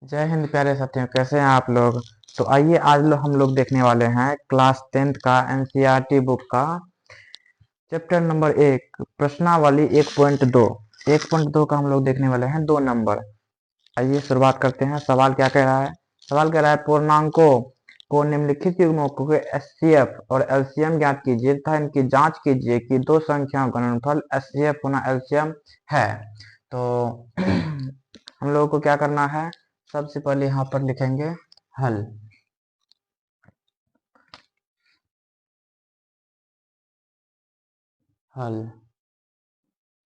जय हिंद प्यारे साथियों, कैसे हैं आप लोग। तो आइए आज हम लोग देखने वाले हैं क्लास 10th का एनसीईआरटी बुक का चैप्टर नंबर 1 प्रश्नावली 1.2 का हम लोग देखने वाले हैं 2 नंबर। आइए शुरुआत करते हैं। सवाल क्या कह रहा है। सवाल कह रहा है पूर्णांकों को निम्नलिखित युग्मों के एचसीएफ और एलसीएम ज्ञात कीजिए तथा इनकी जांच कीजिए कि दो संख्याओं का गुणनफल एचसीएफ गुना एलसीएम है। तो हम लोगों को क्या करना है, सबसे पहले यहाँ पर लिखेंगे हल। हल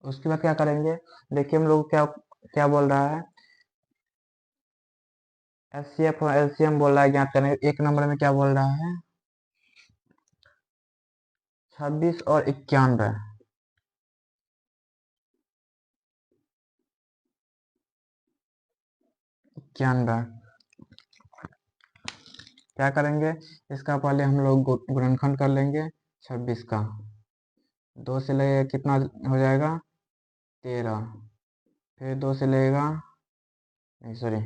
उसके बाद क्या करेंगे, देखिए हम लोग क्या क्या बोल रहा है, एचसीएफ और एलसीएम बोल रहा है ज्ञात करने। 1 नंबर में क्या बोल रहा है, 26 और 91। 91 क्या करेंगे, इसका पहले हम लोग गुणनखंड कर लेंगे। 26 का 2 से लगेगा कितना हो जाएगा, 13। फिर 2 से लगेगा, नहीं सॉरी,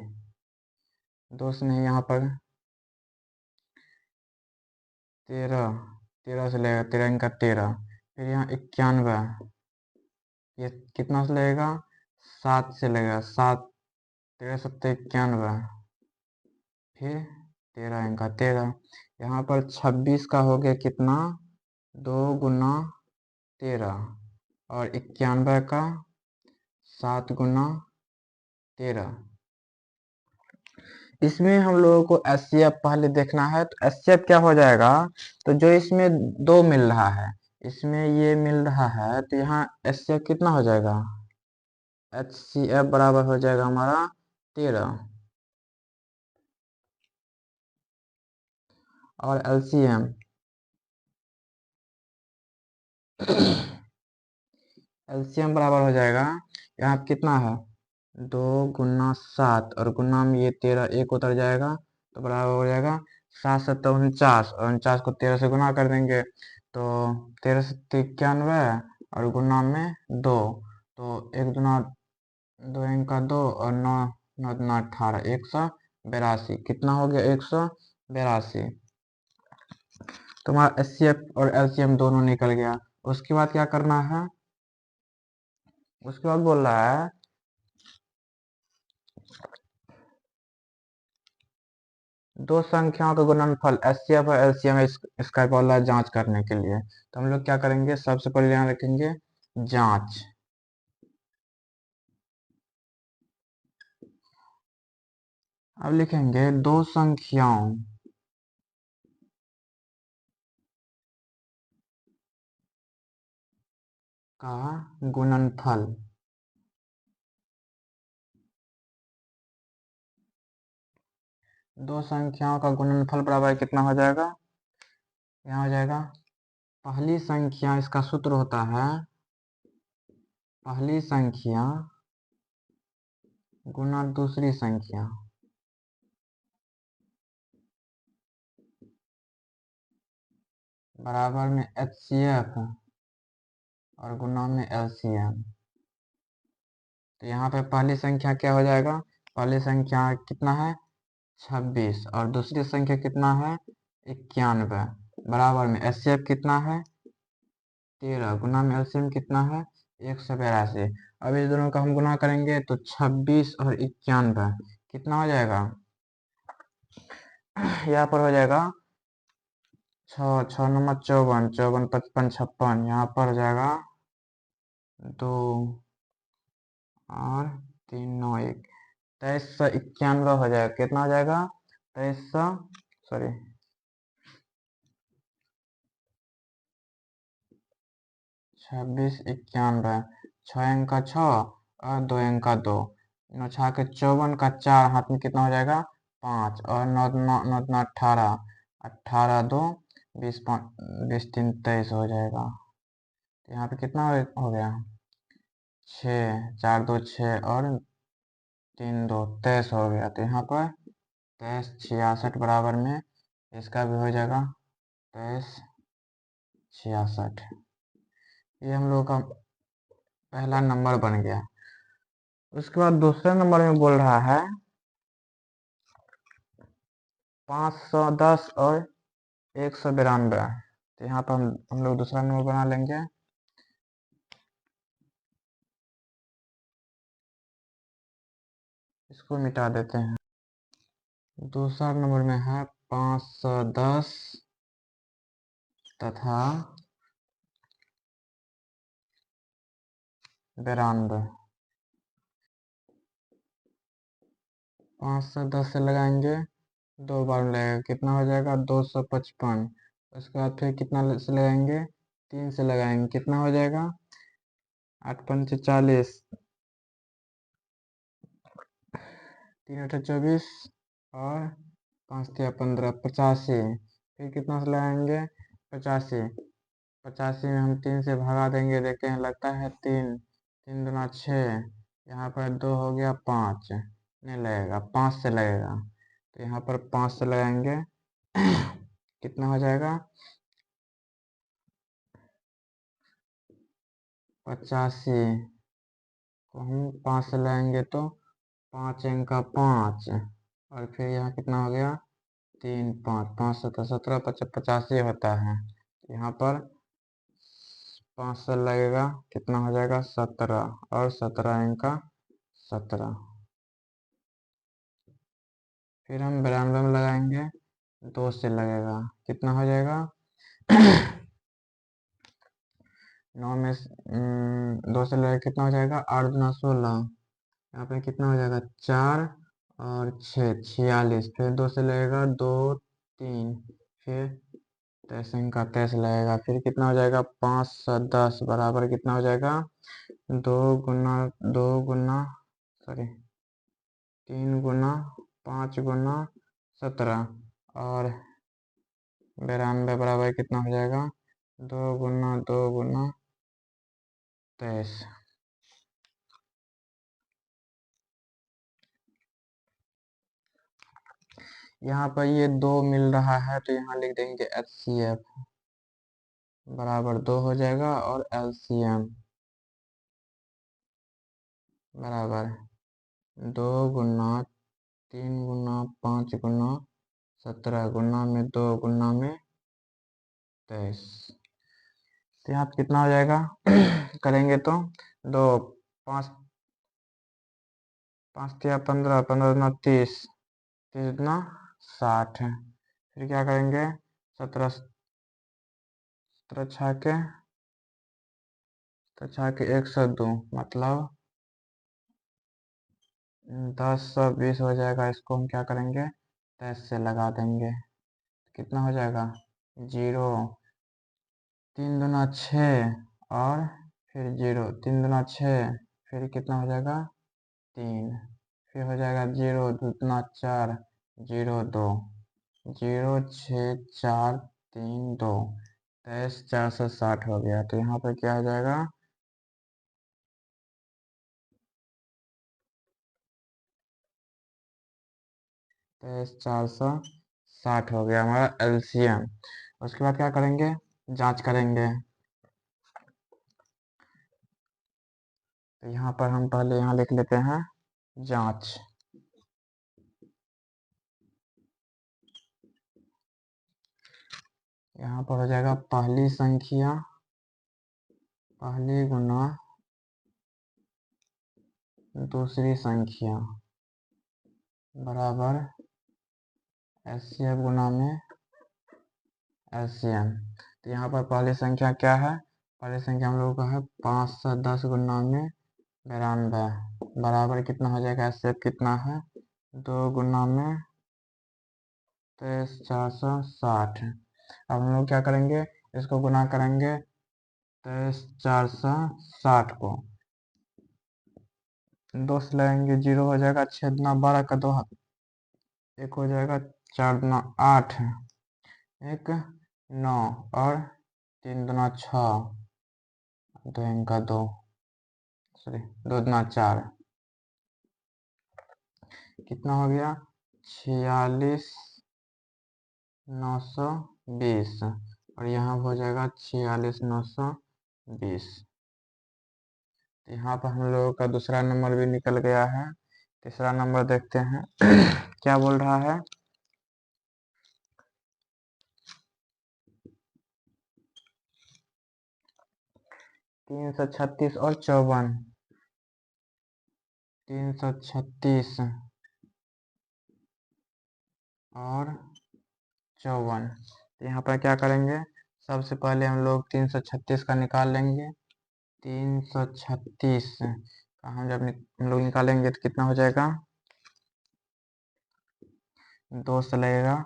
2 से नहीं, यहाँ पर 13। 13 से लगेगा, 13 इनका 13। फिर यहाँ 91, ये कितना से लगेगा, 7 से लगेगा, 7। 13 सत्ते 91। फिर 13 इनका 13। यहाँ पर 26 का हो गया कितना, 2 गुना 13। और 91 का 7 गुना 13। इसमें हम लोगों को एचसीएफ पहले देखना है। तो एचसीएफ क्या हो जाएगा, तो जो इसमें 2 मिल रहा है, इसमें ये मिल रहा है, तो यहाँ एचसीएफ कितना हो जाएगा, एचसीएफ बराबर हो जाएगा हमारा 13। और एलसीएम एलसीएम बराबर हो जाएगा, यहाँ पे कितना है, 2 गुना 7 और गुना में ये 13 एक उतर जाएगा, तो बराबर हो जाएगा 7 7 49। और 49 को 13 से गुना कर देंगे, तो 13 7 91 और गुना में 2। तो 1 दूना 2 इनका 2 और 9 9 दूना 18, 182। कितना हो गया, 182। तो हमारा एचसीएफ और एलसीएम दोनों निकल गया। उसके बाद क्या करना है, उसके बाद बोल रहा है दो संख्याओं का गुणनफल एचसीएफ और एलसीएम इसका बोल रहा है जांच करने के लिए। तो हम लोग क्या करेंगे, सबसे पहले ध्यान रखेंगे जांच। अब लिखेंगे दो संख्याओं का गुणनफल। दो संख्याओं का गुणनफल बराबर कितना हो जाएगा, यहाँ हो जाएगा पहली संख्या, इसका सूत्र होता है पहली संख्या गुना दूसरी संख्या बराबर में एचसीएफ और गुना में एलसीएम। तो यहाँ पे पहली संख्या क्या हो जाएगा, पहली संख्या कितना है 26 और दूसरी संख्या कितना है 91। बराबर में एचसीएफ कितना है 13 गुना में एलसीएम कितना है 182। अब इस दोनों का हम गुना करेंगे तो 26 और 91 कितना हो जाएगा, यहाँ पर हो जाएगा 6 6 54, 54 55 56। यहाँ पर हो जाएगा 2 और 3 9 1, 2391 हो जाएगा। कितना हो जाएगा, 2300, सॉरी 26 91। 6 अंक का 6 और 2 अंक का 2, 9 6 के 54 का 4 हाथ में कितना हो जाएगा 5। और 9 9 9 9 18, 18 2 20 20 3 23 हो जाएगा। तो यहाँ पे कितना हो गया, 6 4 2 6 और 3 2 23 हो गया। तो यहाँ पर 23 66 बराबर में इसका भी हो जाएगा 23 66। ये हम लोग का पहला नंबर बन गया। उसके बाद दूसरे नंबर में बोल रहा है 510 और 192। तो यहाँ पर हम लोग दूसरा नंबर बना लेंगे। इसको मिटा देते हैं। दूसरा नंबर में है 510 तथा 92। 510 से लगाएंगे, 2 बार लगेगा, कितना हो जाएगा 255। उसके बाद फिर कितना से लगाएंगे, 3 से लगाएंगे, कितना हो जाएगा 8 पंचे 40, 3 अठे 24 और 5 तिया 15, 85। फिर कितना से लगाएंगे 85। 85 में हम 3 से भगा देंगे, देखते हैं लगता है 3, 3 दूना 6, यहाँ पर 2 हो गया 5, नहीं लगेगा, 5 से लगेगा। तो यहाँ पर 5 से लगाएंगे कितना हो जाएगा 85 को हम 5 से लगाएंगे तो 5 अंक 5, और फिर यहाँ कितना हो गया 3, 5, 5 17, 17, 85 होता है। यहाँ पर 5 से लगेगा, कितना हो जाएगा 17, और 17 अंक 17। फिर हम 92 में लगाएंगे, 2 से लगेगा, कितना हो जाएगा 9 में 2 से लगेगा, कितना हो जाएगा 8 दूना 16, यहाँ पे कितना हो जाएगा 4 और 6, 46। फिर 2 से लगेगा 2, 3, फिर 23 का 23 लगेगा, फिर कितना हो जाएगा 5 7 10 बराबर कितना हो जाएगा 2 गुना 2 गुना सॉरी 3 गुना 5 गुना 17, और 92 बराबर कितना हो जाएगा 2 गुना 2 गुना 23। यहाँ पर ये 2 मिल रहा है तो यहाँ लिख देंगे HCF बराबर 2 हो जाएगा, और LCM बराबर 2 गुना 3 गुना 5 गुना 17 गुना में 2 गुना में 23। तो यहाँ पे कितना हो जाएगा करेंगे तो 2, 5, 5 तिया 15, 15 दूना 30, 30 दूना 60। फिर क्या करेंगे 17, 17 छाके 102, मतलब 10 20 हो जाएगा। इसको हम क्या करेंगे 23 से लगा देंगे, कितना हो जाएगा 0, 3 दूना 6, और फिर 0, 3 दूना 6, फिर कितना हो जाएगा 3, फिर हो जाएगा 0 2 दूना 4, 0 2, 0 6 4 3 2, 23 460 हो गया। तो यहाँ पर क्या हो जाएगा 23 460 हो गया हमारा LCM। उसके बाद क्या करेंगे जांच करेंगे। तो यहाँ पर हम पहले यहाँ लिख लेते हैं जांच। यहाँ पर हो जाएगा पहली संख्या, पहली गुना दूसरी संख्या बराबर HCF गुना में LCM। तो यहाँ पर पहली संख्या क्या है, पहली संख्या हम लोगों का है 5 से 10 गुना में 92 बराबर कितना हो जाएगा HCF कितना है 2 गुना में 23 460। अब हम लोग क्या करेंगे इसको गुना करेंगे 23 460 को 2 से लगाएंगे 0 हो जाएगा, 6 दूना 12 का 2 1 हो जाएगा, 4 दूना 8, 1 9, और 3 दूना 6, 2 इनका 2, सॉरी 2 दूना 4, कितना हो गया 46 920, और यहाँ हो जाएगा 46 920। यहाँ पर हम लोगों का दूसरा नंबर भी निकल गया है। तीसरा नंबर देखते हैं क्या बोल रहा है। 336 और 54, 336 और 54। तो यहाँ पर क्या करेंगे, सबसे पहले हम लोग 336 का निकाल लेंगे। 336 का हम जब हम लोग निकालेंगे तो कितना हो जाएगा, 2 से लगेगा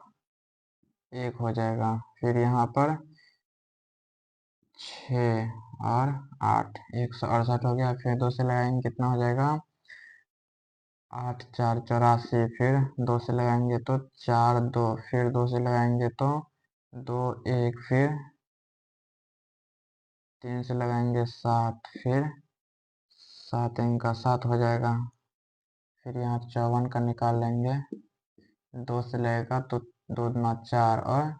1 हो जाएगा। फिर यहाँ पर 6 और 8, 168 हो गया। फिर 2 से लगाएंगे कितना हो जाएगा, 8 4 84। फिर 2 से लगाएंगे तो 4 2। फिर 2 से लगाएंगे तो 2 1। फिर 3 से लगाएंगे 7। फिर 7 इनका 7 हो जाएगा। फिर यहाँ 54 का निकाल लेंगे, 2 से लगेगा तो 2 दूना 4 और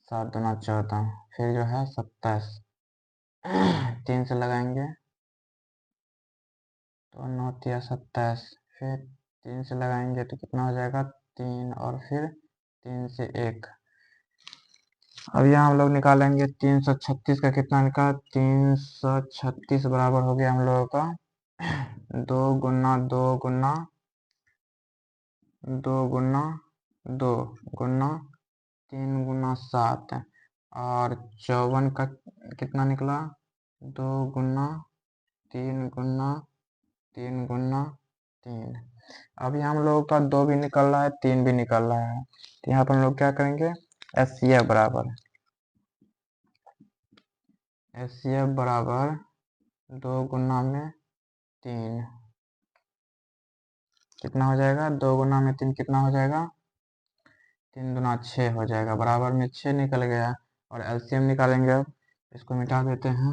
7 दूना 14। फिर जो है 27। 3 से लगाएंगे तो 9 तिया 27। फिर 3 से लगाएंगे तो कितना हो जाएगा, 3। और फिर 3 से 1। अब यहाँ हम लोग निकालेंगे 336 का कितना निकाला, 336 बराबर हो गया हम लोगों का 2 गुना 2 गुना 2 गुना 2 गुना 3 गुना 7। और 54 का कितना निकला, 2 गुना 3 गुना 3 गुना 3। अभी हम लोगों का 2 भी निकल रहा है, 3 भी निकल रहा है। तो यहाँ पर हम लोग क्या करेंगे, एचसीएफ बराबर 2 गुना में 3 कितना हो जाएगा, 2 गुना में 3 कितना हो जाएगा, 3 दूना 6 हो जाएगा। बराबर में 6 निकल गया। और एलसीएम निकालेंगे, अब इसको मिटा देते हैं।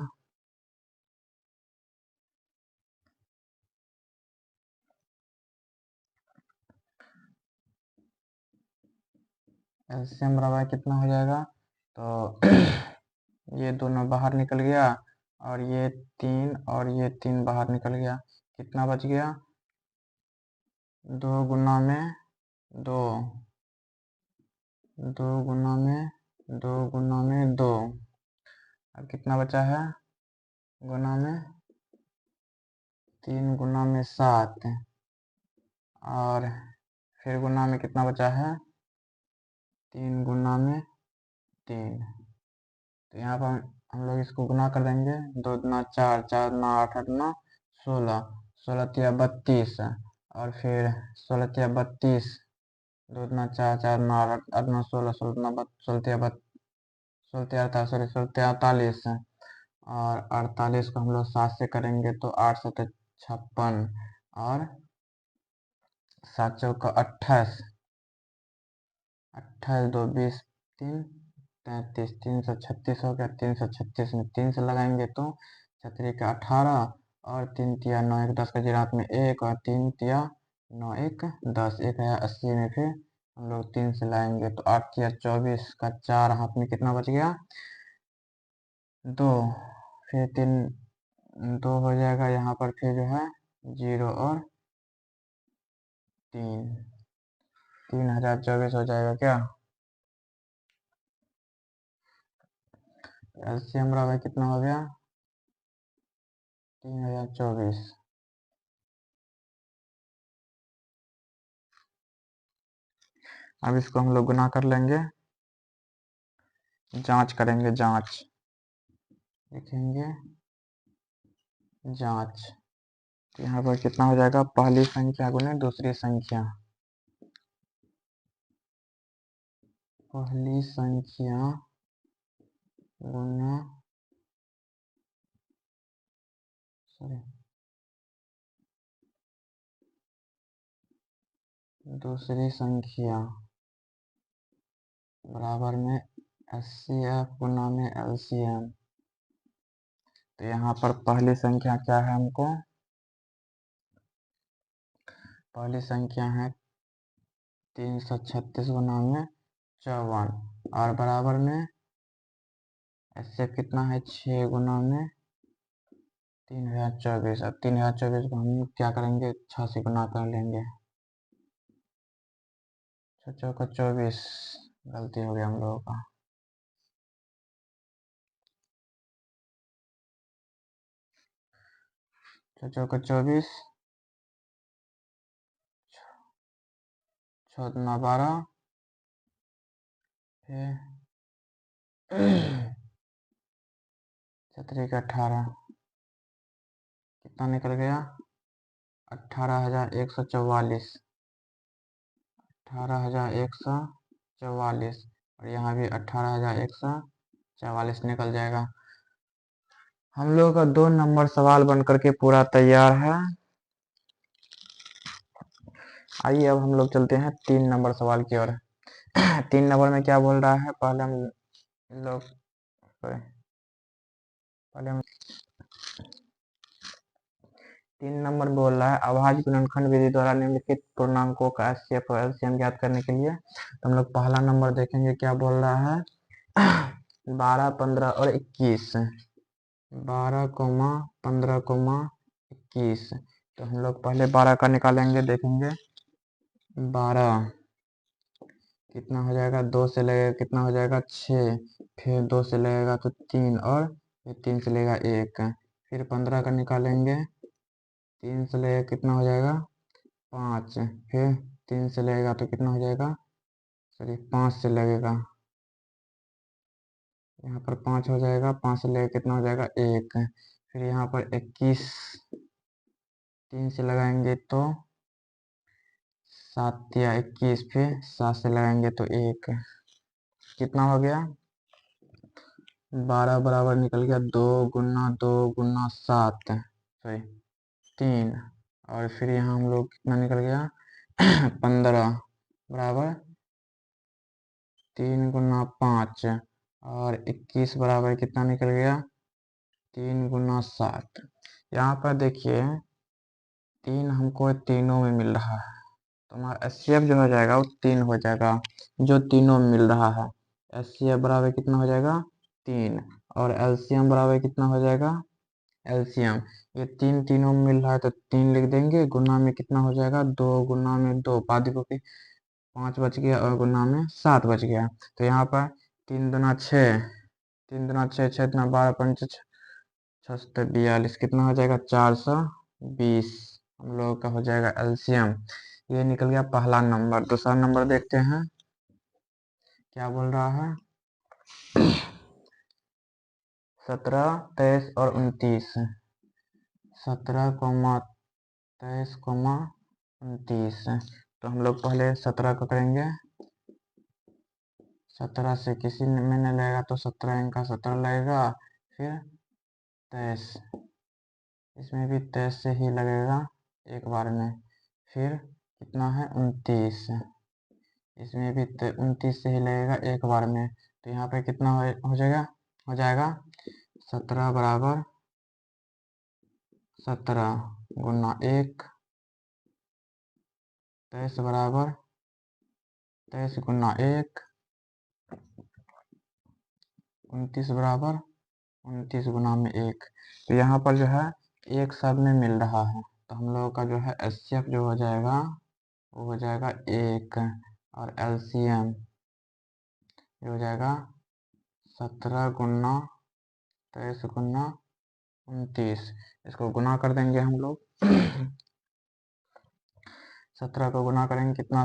एलसीएम बराबर कितना हो जाएगा, तो ये दोनों बाहर निकल गया और ये 3 और ये 3 बाहर निकल गया। कितना बच गया, 2 गुना में 2, 2 गुना में 2 गुना में 2। अब कितना बचा है, गुना में 3 गुना में 7। और फिर गुना में कितना बचा है, 3 गुना में 3। तो यहाँ पर हम लोग इसको गुना कर देंगे, 2 दूना 4, 4 दूना 8, 8 दूना 16, 16 तिया 32। और फिर 16 तिया 32, 2 दूना 4, 4 दूना 8, 8 दूना 16, 16 दूना 16 तिया 16 तिया 48, सॉरी 16 तिया 48। और 48 को हम लोग 7 से करेंगे तो 8 7 56। और 7 चौका 28, 28 2 20 3 33, 336 हो गया। 336 में 3 से लगाएंगे तो 3 का 18 और 3 तिया 9 1 10 का जीरात में 1 और 3 तिया 9 1 10, 1 है 80 में। फिर हम लोग 3 से लाएंगे तो 8 तिया 24 का 4 हाथ में कितना बच गया, 2। फिर 3 2 हो जाएगा यहाँ पर। फिर जो है 0 और 3, 3024 हो जाएगा क्या। एलसीएम बराबर कितना हो गया, 3024। अब इसको हम लोग गुना कर लेंगे, जांच करेंगे, जांच लिखेंगे, जांच। तो यहाँ पर कितना हो जाएगा, पहली संख्या गुने दूसरी संख्या, पहली संख्या गुना दूसरी संख्या बराबर में एचसीएफ गुना में एलसीएम। तो यहाँ पर पहली संख्या क्या है, हमको पहली संख्या है 336 गुना में 54। और बराबर में एचसीएफ कितना है, 6 गुना में 3024। अब 3024 को हम क्या करेंगे, 6 से गुना कर लेंगे। 6 चौका 24, गलती हो गया हम लोगों का। चौका 24, 6 12, फिर 7 18, कितना निकल गया? 18,144, 18,144, और यहाँ भी 18,144 निकल जाएगा। हम लोग का 2 नंबर सवाल बन करके पूरा तैयार है। आइए अब हम लोग चलते हैं 3 नंबर सवाल की ओर। 3 नंबर में क्या बोल रहा है, पहले हम लोग पहले हम 3 नंबर बोल रहा है अभाज्य गुणनखंड विधि द्वारा निम्नलिखित पूर्णांकों का एचसीएफ और एलसीएम ज्ञात करने के लिए। तो हम लोग पहला नंबर देखेंगे, क्या बोल रहा है 12, 15 और 21, 12, 15, 21। तो हम लोग पहले 12 का निकालेंगे, देखेंगे 12 कितना हो जाएगा, 2 से लगेगा कितना हो जाएगा 6, फिर 2 से लगेगा तो 3, और फिर 3 से लगेगा 1, फिर 15 का निकालेंगे, 3 से लगेगा कितना हो जाएगा 5, फिर 3 से लगेगा तो कितना हो जाएगा, सॉरी 5 से लगेगा, यहाँ पर 5 हो जाएगा, 5 से लगेगा कितना हो जाएगा 1, फिर यहाँ पर 21, 3 से लगाएंगे तो 7 या 21, फिर 7 से लगाएंगे तो 1, कितना हो गया 12 बराबर निकल गया 2 गुना सॉरी 3, और फिर यहाँ हम लोग कितना निकल गया 15 बराबर 3 गुना 5, और 21 बराबर कितना निकल गया 3 गुना 7। यहाँ पर देखिए 3 हमको तीनों में मिल रहा है, तो हमारा एचसीएफ जो हो जाएगा वो 3 हो जाएगा, जो तीनों में मिल रहा है। एचसीएफ बराबर कितना हो जाएगा 3, और एलसीएम बराबर कितना हो जाएगा, एलसीएम ये 3 तीनों में मिल रहा है तो 3 लिख देंगे, गुना में कितना हो जाएगा 2 गुना में 2, पादीपोती 5 बच गया, और गुना में 7 बच गया। तो यहाँ पर 3 दूना 6, 3 दूना 6, 6 दूना 12, 5 6 42, कितना हो जाएगा 420। हम लोगों का हो जाएगा एलसीएम। ये निकल गया पहला नंबर। दूसरा नंबर देखते हैं क्या बोल रहा है 17, 23 और 29, 17, 23, 29। तो हम लोग पहले 17 को करेंगे, 17 से किसी में नहीं लगेगा तो 17 इनका 17 लगेगा, फिर 23, इसमें भी 23 से ही लगेगा एक बार में, फिर कितना है 29, इसमें भी 29 से ही लगेगा एक बार में। तो यहाँ पे कितना हो जाएगा 17 बराबर 17 गुना 1, 23 बराबर 23 गुना 1, 29 बराबर 29 गुना में 1। तो यहाँ पर जो है एक सब में मिल रहा है, तो हम लोगों का जो है एचसीएफ जो हो जाएगा वो हो जाएगा 1, और एलसीएम ये हो जाएगा 17 गुना 23 गुना 29। इसको गुना कर देंगे हम लोग 17 को गुना करेंगे कितना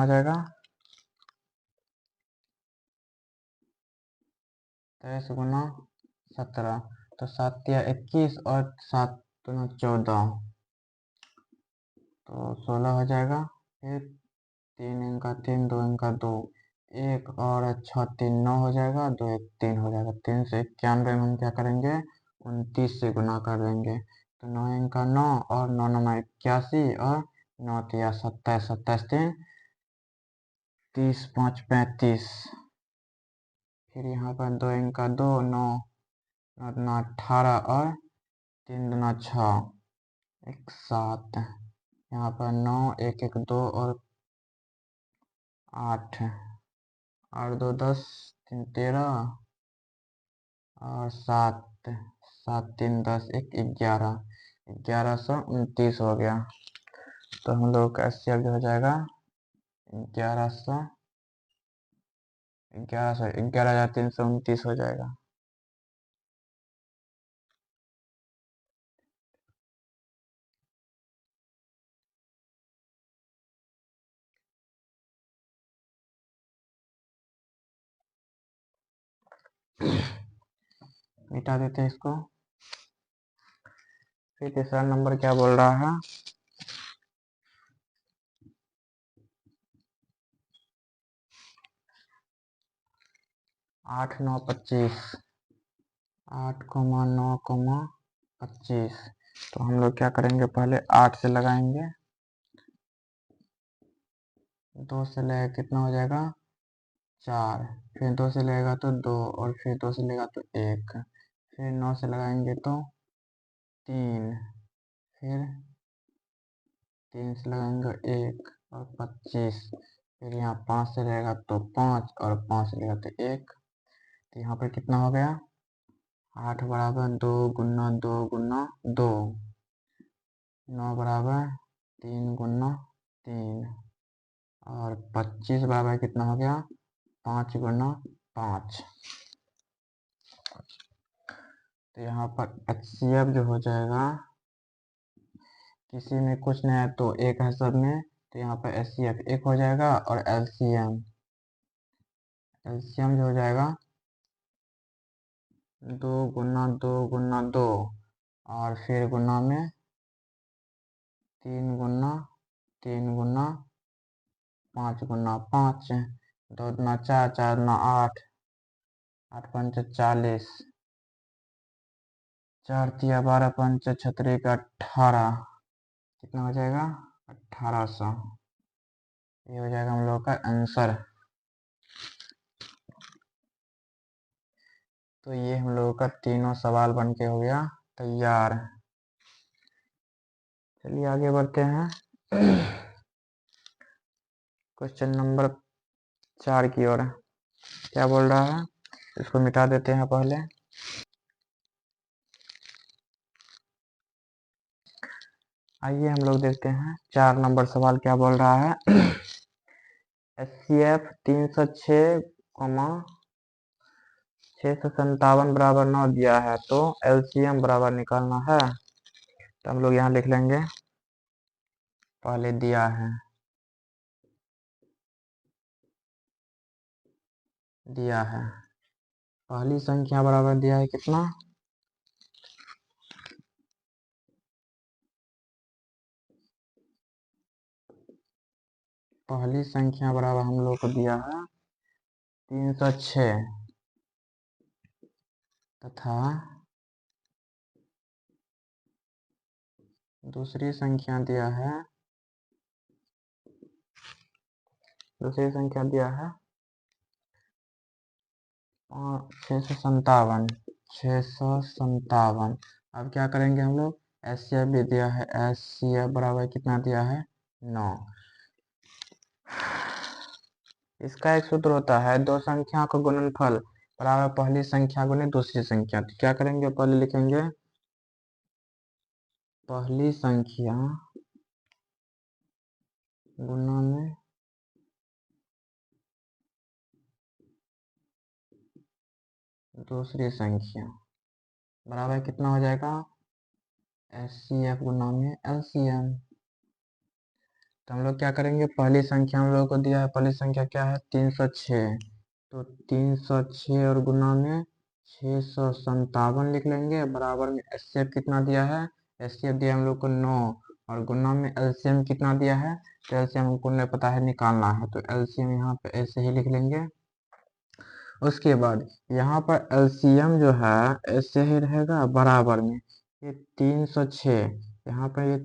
हो जाएगा 23 गुना 17, तो 7 या 21, और 7 दूना 14, तो 16 हो जाएगा, फिर 3 इनका 3, 2 इनका 2, 1 और 6 3 9 हो जाएगा, 2 1 3 हो जाएगा। 3 से 91 में हम क्या करेंगे 29 से गुना कर देंगे, तो 9 इनका 9, और 9 9 81, और 9 तिया 27, 27 3 30, 5 35, फिर यहाँ पर 2 इनका 2, 9 9 दूना 18, और 3 दूना 6 1 7, यहाँ पर 9 1 1 2, और 8, 8 2 10, 3 13, और 7 7 3 10 1 11, 1129 हो गया। तो हम लोग का एचसीएफ जो हो जाएगा 11,329 हो जाएगा। मिटा देते हैं इसको। फिर तीसरा नंबर क्या बोल रहा है, 8 9 25, 8,9,25। तो हम लोग क्या करेंगे, पहले 8 से लगाएंगे, 2 से लगेगा कितना हो जाएगा 4, फिर 2 से लगेगा तो 2, और फिर 2 से लगेगा तो 1, फिर 9 से लगाएंगे तो 3, फिर 3 से लगाएंगे 1 और 25, फिर यहाँ 5 से रहेगा तो 5 और 5 से लगेगा तो 1। तो यहाँ पर कितना हो गया, 8 बराबर 2 गुना 2 गुना 2, 9 बराबर 3 गुना 3, और 25 बराबर कितना हो गया 5 गुना 5। तो यहाँ पर HCF जो हो जाएगा, किसी में कुछ नहीं है तो एक है सब में, तो यहाँ पर HCF 1 हो जाएगा, और LCM जो हो जाएगा 2 गुना 2 गुना 2, और फिर गुना में 3 गुना 3 गुना 5 गुना 5, 2 दूना 4, 4 दूना 8, 8 पंच 40, 4 तिया 12, पंच 6 18, कितना हो जाएगा 1800। ये हो जाएगा हम लोग का आंसर। तो ये हम लोगों का तीनों सवाल बन के हो गया तैयार। चलिए आगे बढ़ते हैं। क्वेश्चन नंबर 4 की ओर क्या बोल रहा है, इसको मिटा देते हैं पहले। आइए हम लोग देखते हैं 4 नंबर सवाल क्या बोल रहा है। HCF 306, 657 बराबर 9 दिया है, तो LCM बराबर निकालना है। तो हम लोग यहाँ लिख लेंगे, पहले दिया है, पहली संख्या बराबर दिया है कितना, पहली संख्या बराबर हम लोग को दिया है 306, तथा दूसरी संख्या दिया है 657, 657। अब क्या करेंगे हम लोग, HCF भी दिया है, HCF बराबर कितना दिया है 9। इसका एक सूत्र होता है, दो संख्या का गुणनफल बराबर पहली संख्या गुने दूसरी संख्या। तो क्या करेंगे, पहले लिखेंगे पहली संख्या गुना में दूसरी संख्या बराबर कितना हो जाएगा, HCF गुना में LCM। तो हम लोग क्या करेंगे, पहली संख्या हम लोग को दिया है, पहली संख्या क्या है 306, तो 306 और गुना में 657 लिख लेंगे, बराबर में HCF कितना दिया है, HCF दिया हम लोग को 9, और गुना में LCM कितना दिया है, तो LCM हमको नहीं पता है, निकालना है, तो LCM यहाँ पे ऐसे ही लिख लेंगे। उसके बाद यहाँ पर LCM जो है ऐसे ही रहेगा, बराबर में ये 306, यहाँ पर ये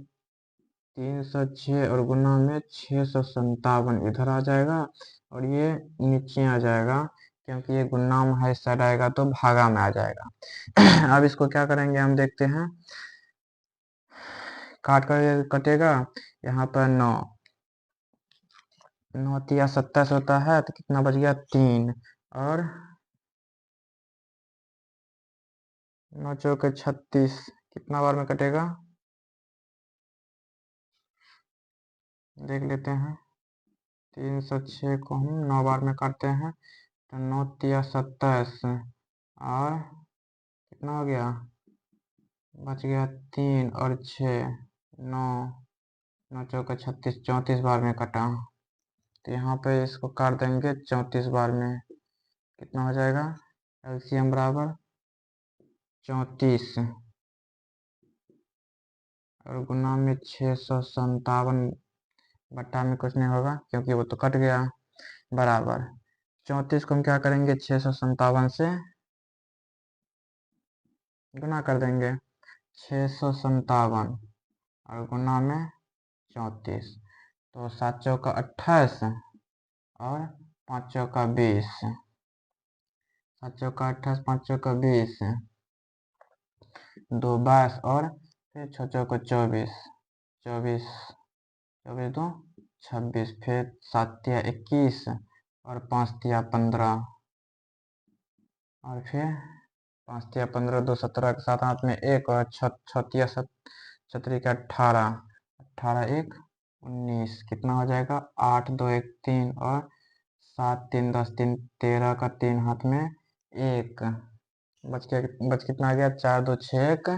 306 और गुना में 657 इधर आ जाएगा, और ये नीचे आ जाएगा, क्योंकि ये गुना में है, इस साइड आएगा तो भागा में आ जाएगा। अब इसको क्या करेंगे हम देखते हैं, काट कर कटेगा, यहाँ पर 9 9 तिया 27 होता है, तो कितना बच गया 3, और 9 चौके 36, कितना बार में कटेगा देख लेते हैं। 306 को हम 9 बार में काटते हैं, तो 9 तिया 27, और कितना हो गया, बच गया 3 और 6, 9, 9 चौका 36, 34 बार में कटा। तो यहाँ पे इसको काट देंगे 34 बार में, कितना हो जाएगा एलसीएम बराबर 34 और गुना में 657 बट्टा में कुछ नहीं होगा क्योंकि वो तो कट गया, बराबर 34 को हम क्या करेंगे 657 से गुना कर देंगे, 657 और गुना में 34, तो 7 चौका 28 और 5 चौका 20, 7 चौका 28 5 चौका 20, 2 22 और फिर 6 चौका 24, 24 24 2 26, फिर 7 तिया 21 और 5 तिया 15 और फिर 5 तिया 15 2 17 के साथ हाथ में 1 और 6 तिया 7 का 18, 18 1 19, कितना हो जाएगा 8 2 1 3 और 7 3 10 3 13 का 3 हाथ में 1 बच कितना आ गया 4 2 6 1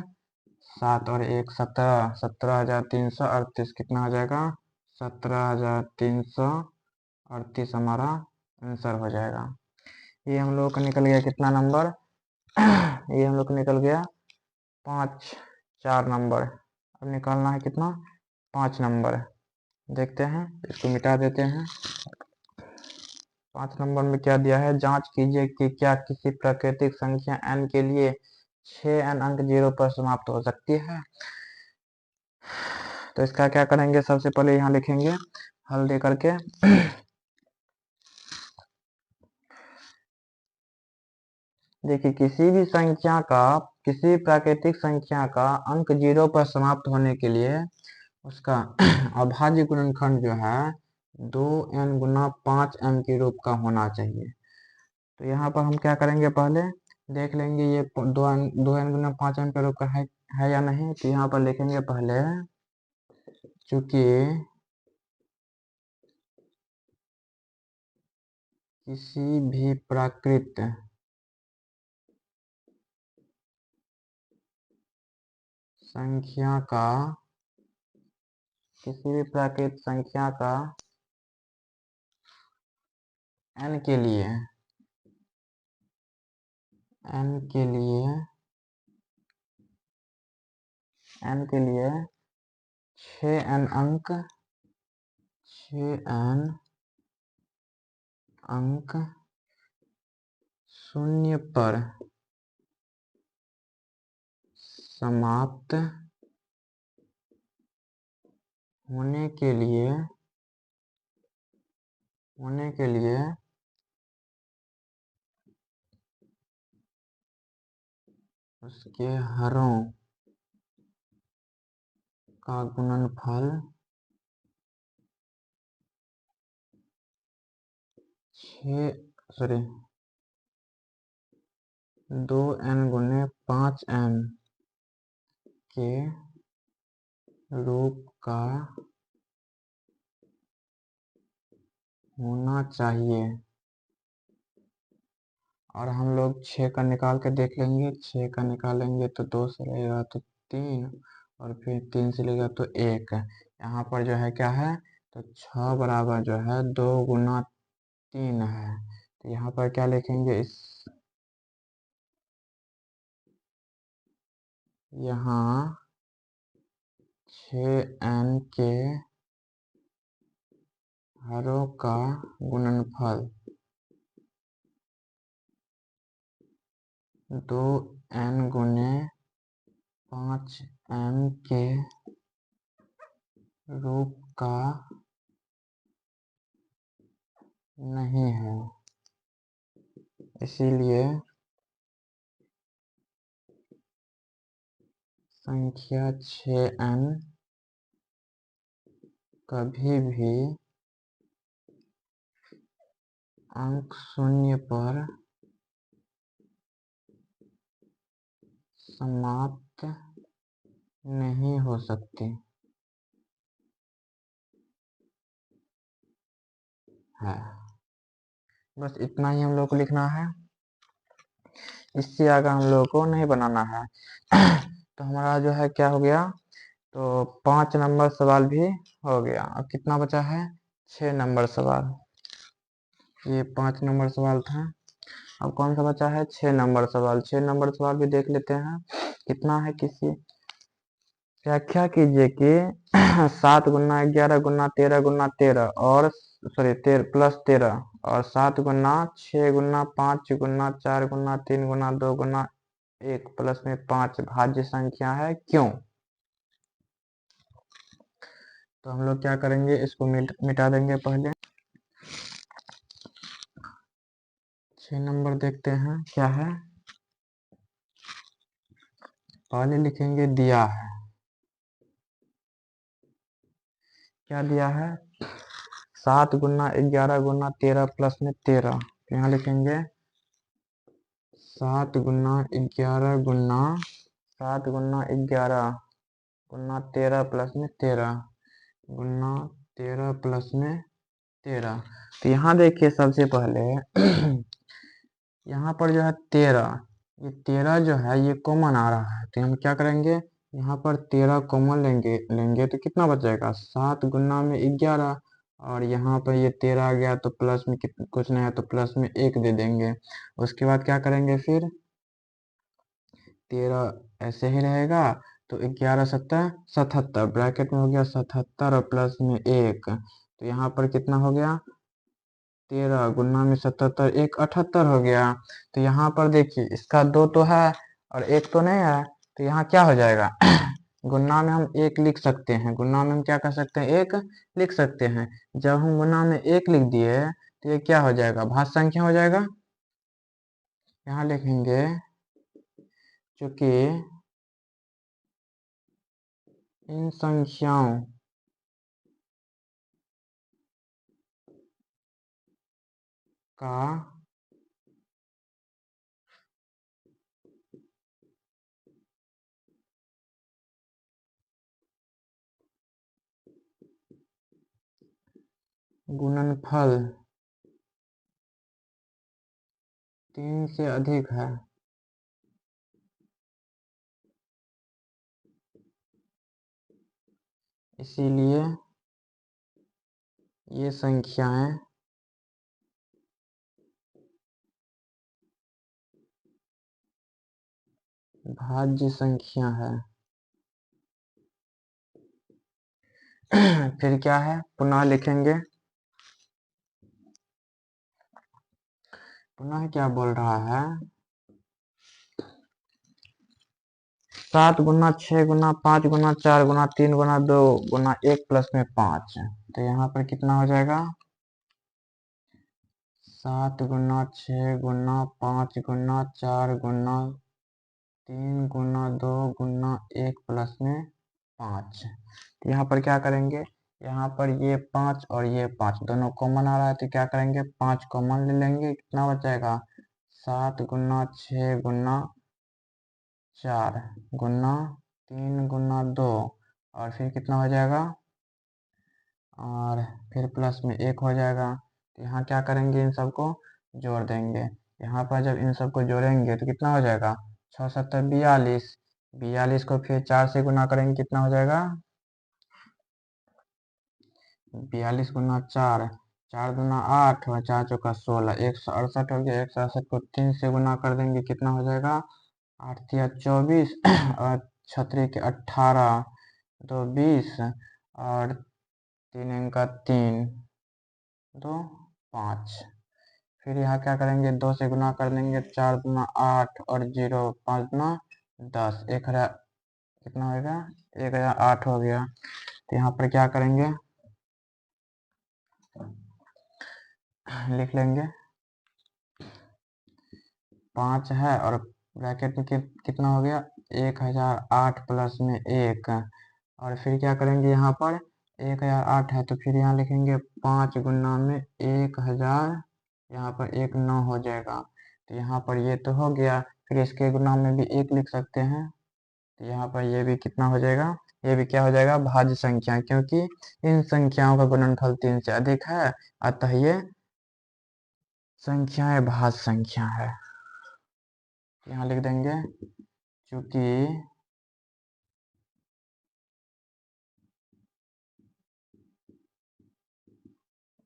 7 और 1 17, 17,338 कितना हो जाएगा 17,338 हमारा आंसर हो जाएगा। ये हम लोग का निकल गया कितना नंबर ये हम लोग को निकल गया 4 नंबर। अब निकालना है कितना 5 नंबर, देखते हैं इसको मिटा देते हैं। 5 नंबर में क्या दिया है, जांच कीजिए कि क्या किसी प्राकृतिक संख्या n के लिए 6n अंक 0 पर समाप्त हो सकती है। तो इसका क्या करेंगे, सबसे पहले यहाँ लिखेंगे हल दे करके देखिए किसी प्राकृतिक संख्या का अंक 0 पर समाप्त होने के लिए उसका अभाज्य गुणनखंड जो है 2n गुना 5m के रूप का होना चाहिए। तो यहाँ पर हम क्या करेंगे, पहले देख लेंगे ये 2n गुना 5m के रूप का है या नहीं। तो यहाँ पर लिखेंगे पहले, चूंकि किसी भी प्राकृत संख्या का n के लिए 6n अंक शून्य पर समाप्त होने के लिए उसके हरों का गुणनफल 2n गुने 5m के रूप का होना चाहिए। और हम लोग 6 का निकाल के देख लेंगे, 6 का निकालेंगे तो 2 से लगेगा तो 3 और फिर 3 से लगेगा तो 1। यहाँ पर जो है क्या है, तो 6 बराबर जो है 2 गुना 3 है। तो यहाँ पर क्या लिखेंगे, यहाँ 6n के हरों का गुणनफल 2n गुने 5m के रूप का नहीं है, इसीलिए संख्या 6n कभी भी अंक शून्य पर समाप्त नहीं हो सकती है। बस इतना ही हम लोग को लिखना है, इससे आगे हम लोग को नहीं बनाना है। तो हमारा जो है क्या हो गया, तो 5 नंबर सवाल भी हो गया। अब कितना बचा है, 6 नंबर सवाल। ये 5 नंबर सवाल था। अब कौन सा बचा है? 6 नंबर सवाल। 6 नंबर सवाल भी देख लेते हैं कितना है। किसी व्याख्या कीजिए कि 7 गुना 11 गुना 13 और सॉरी 13 + 13 और 7 गुना 6 गुना 5 गुना 4 गुना 3 गुना 2 गुना 1 प्लस में 5 भाज्य संख्या है, क्यों? तो हम लोग क्या करेंगे, इसको मिटा देंगे पहले। 6 नंबर देखते हैं क्या है। पहले लिखेंगे दिया है, क्या दिया है? 7 गुना 11 गुना 13 प्लस में 13। यहाँ लिखेंगे 7 गुना 11 प्लस में 13 गुना 13 प्लस में 13। तो यहाँ देखिए सबसे पहले यहाँ पर जो है 13, ये 13 जो है ये कॉमन आ रहा है, तो हम क्या करेंगे, यहाँ पर 13 कॉमन लेंगे तो कितना बचेगा? 7 गुना में 11 और यहाँ पर ये 13 आ गया तो प्लस में कुछ नहीं है तो प्लस में 1 दे देंगे। उसके बाद क्या करेंगे, फिर 13 ऐसे ही रहेगा तो 11 × 7 = 77, ब्रैकेट में हो गया 77 और प्लस में 1, तो यहाँ पर कितना हो गया? 13 गुना में 77 1 78 हो गया। तो यहाँ पर देखिए इसका 2 तो है और 1 तो नहीं है, तो यहाँ क्या हो जाएगा? गुना में हम 1 लिख सकते हैं, गुना में हम क्या कर सकते हैं? 1 लिख सकते हैं। जब हम गुना में 1 लिख दिए तो ये क्या हो जाएगा? भाज्य संख्या हो जाएगा। यहाँ लिखेंगे चूंकि इन संख्याओं का गुणनफल 3 से अधिक है, इसीलिए ये संख्याएं भाज्य संख्या है। फिर क्या है, पुनः लिखेंगे, पुनः क्या बोल रहा है? 7 गुना 6 गुना 5 गुना 4 गुना 3 गुना 2 गुना 1 प्लस में 5, तो यहाँ पर कितना हो जाएगा? 7 गुना 6 गुना 5 गुना 4 गुना 3 गुना 2 गुना 1 प्लस में 5। तो यहाँ पर क्या करेंगे, यहाँ पर ये 5 और ये 5 दोनों कॉमन आ रहा है, तो क्या करेंगे, 5 कॉमन ले लेंगे, कितना बचेगा? 7 गुना 6 गुना 4 गुना 3 गुना 2 और फिर कितना हो जाएगा? और फिर प्लस में 1 हो जाएगा। तो यहाँ क्या करेंगे, इन सबको जोड़ देंगे। यहाँ पर जब इन सबको जोड़ेंगे तो कितना हो जाएगा? 6 × 7 = 42, 42 को फिर 4 से गुना करेंगे, कितना हो जाएगा? 42 गुना 4, 4 दूना 8 और 4 चौका 16, 168 हो गया। 168 को 3 से गुना कर देंगे, कितना हो जाएगा? 8 × 3 = 24 और 6 × 3 = 18, 2 20 और 3 × 3 = 2 5। फिर यहाँ क्या करेंगे, 2 से गुना कर देंगे, 4 दूना 8 और 0 5 दूना 10, 1000 कितना होगा? 1008 हो गया। तो यहाँ पर क्या करेंगे, लिख लेंगे 5 है और ब्रैकेट में कितना हो गया? 1008 प्लस में 1 और फिर क्या करेंगे, यहाँ पर 1008 है तो फिर यहाँ लिखेंगे 5 गुना में 1000, यहाँ पर 1 9 हो जाएगा। तो यहाँ पर ये तो हो गया, फिर इसके गुना में भी 1 लिख सकते हैं, तो यहाँ पर ये भी कितना हो जाएगा? ये भी क्या हो जाएगा? भाज्य संख्या, क्योंकि इन संख्याओं का गुणनफल 3 से अधिक है, अतः ये संख्याएं भाज्य संख्या है। यहाँ लिख देंगे चूंकि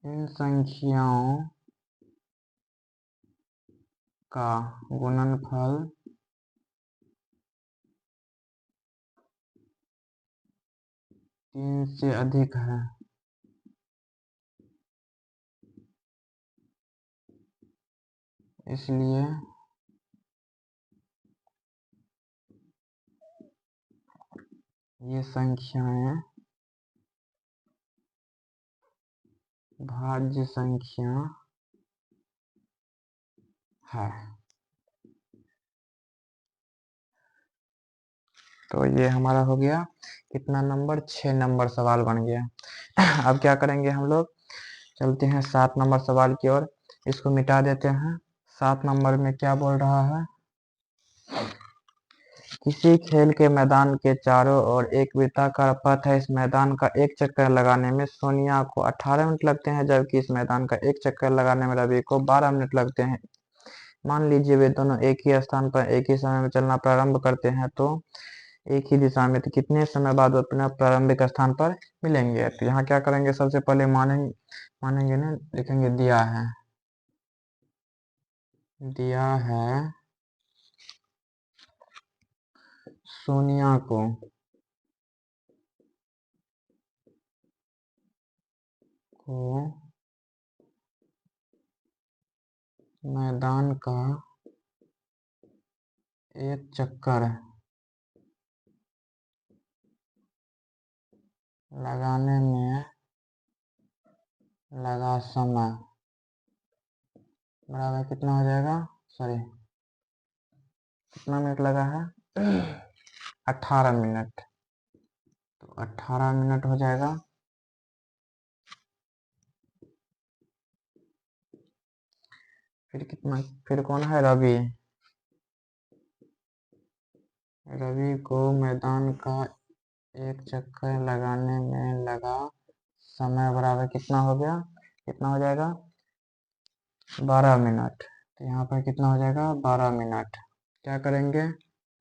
इन संख्याओं का गुणनफल तीन से अधिक है, इसलिए ये संख्याएं भाज्य संख्या है। तो ये हमारा हो गया कितना नंबर, 6 नंबर सवाल बन गया। अब क्या करेंगे हम लोग, चलते हैं 7 नंबर सवाल की ओर। इसको मिटा देते हैं। 7 नंबर में क्या बोल रहा है, किसी खेल के मैदान के चारों ओर एक वृत्ताकार पथ है। इस मैदान का एक चक्कर लगाने में सोनिया को 18 मिनट लगते हैं, जबकि इस मैदान का एक चक्कर लगाने में रवि को 12 मिनट लगते हैं। मान लीजिए वे दोनों एक ही स्थान पर एक ही समय में चलना प्रारंभ करते हैं, तो एक ही दिशा में, तो कितने समय बाद वो अपने प्रारंभिक स्थान पर मिलेंगे। तो यहाँ क्या करेंगे, सबसे पहले मानेंगे ना, लिखेंगे दिया है सोनिया को मैदान का एक चक्कर लगाने में लगा समय बराबर कितना हो जाएगा, सॉरी कितना मिनट लगा है, 18 मिनट। तो 18 मिनट हो जाएगा। फिर कितना, फिर कौन है, रवि को मैदान का एक चक्कर लगाने में लगा समय बराबर कितना हो गया, कितना हो जाएगा, 12 मिनट। तो यहाँ पर कितना हो जाएगा, 12 मिनट। क्या करेंगे,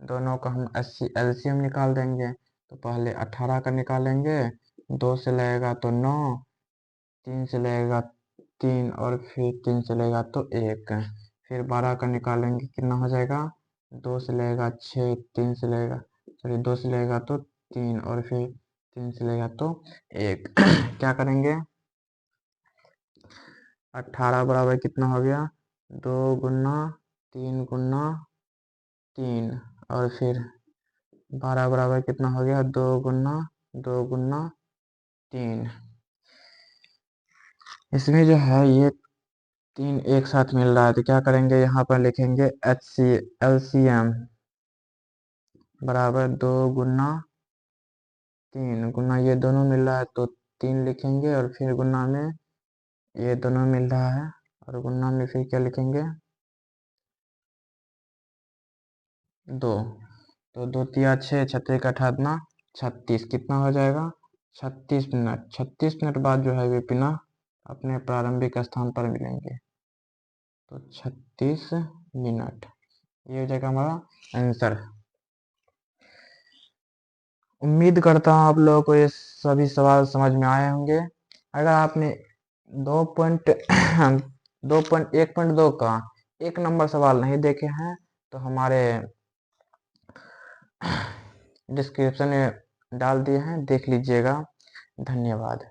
दोनों का हम एलसीएम निकाल देंगे। तो पहले 18 का निकालेंगे, 2 से लगेगा तो 9, 3 से लगेगा 3, और फिर 3 से लगेगा तो 1। फिर 12 का निकालेंगे, कितना हो जाएगा, 2 से लगेगा 6, 3 से लगेगा, सॉरी 2 से लगेगा तो 3, और फिर 3 से लगेगा तो 1। क्या करेंगे, 18 बराबर कितना हो गया, 2 गुना 3 गुना 3, और फिर 12 बराबर कितना हो गया, 2 गुना 3। इसमें जो है ये 3 एक साथ मिल रहा है, तो क्या करेंगे, यहाँ पर लिखेंगे एलसीएम बराबर 2 गुना 3 गुना, ये दोनों मिल रहा है तो 3 लिखेंगे, और फिर गुना में ये दोनों मिल रहा है, और गुना में फिर क्या लिखेंगे, 2। तो 2 तिया 6, 6 का 18 36, कितना हो जाएगा, 36 मिनट। 36 मिनट बाद जो है वे पिना अपने प्रारंभिक स्थान पर मिलेंगे। तो 36 मिनट, ये हो जाएगा हमारा आंसर। उम्मीद करता हूँ आप लोगों को ये सभी सवाल समझ में आए होंगे। अगर आपने 2.1.2 का 1 नंबर सवाल नहीं देखे हैं, तो हमारे डिस्क्रिप्शन में डाल दिए हैं, देख लीजिएगा। धन्यवाद।